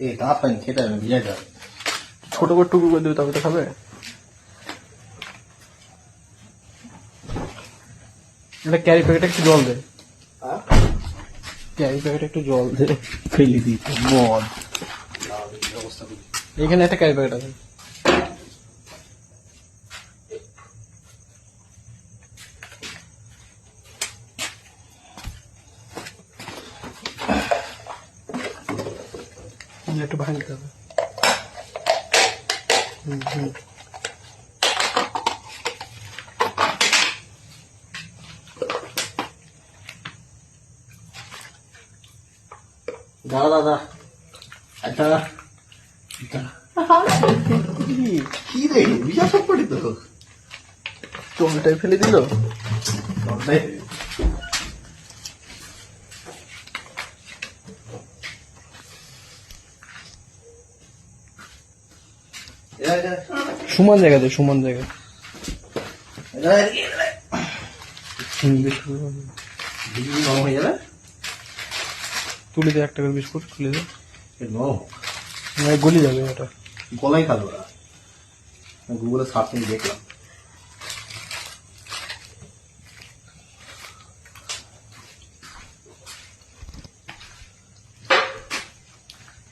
এই দাঁত পানি খেতে হবে ভিজাই দেবে। ছোট করে টুকরো করে দেবে, তবে তো খাবে। এটা ক্যারি প্যাকেটে একটু জল দে, ক্যারি প্যাকেটে একটু জল দে, ফেলে দিই মদ। এখানে একটা ক্যারি প্যাকেট আছে। একটু ভাঙতে হবে। দাদা দাদা একটা কি রে বিশাল সব পড়ি তো জলটাই ফেলে দিল। সমান জায়গা দে, সমান জায়গা। হয়ে যাবে। তুলে দে একটা করে বিস্কুট, তুলে দে। নরম গলি যাবে এটা। গলাই খাবো না, গুগলে সার্চ করে দেখলাম।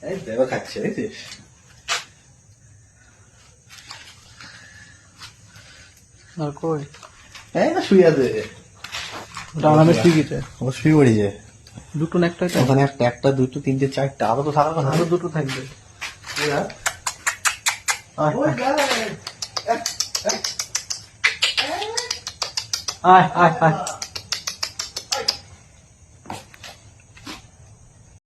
এই দেবা খাচ্ছে দেখছিস? আর কই এই না শুয়ে আছে। ডানামে শুকিয়েছে। ও শুয়ে পড়েছে। দুটো না একটা, ওখানে একটা দুটো তিনটে চারটে আরো তো থাকার কথা। আরো দুটো থাকবে। আয় আয় আয়।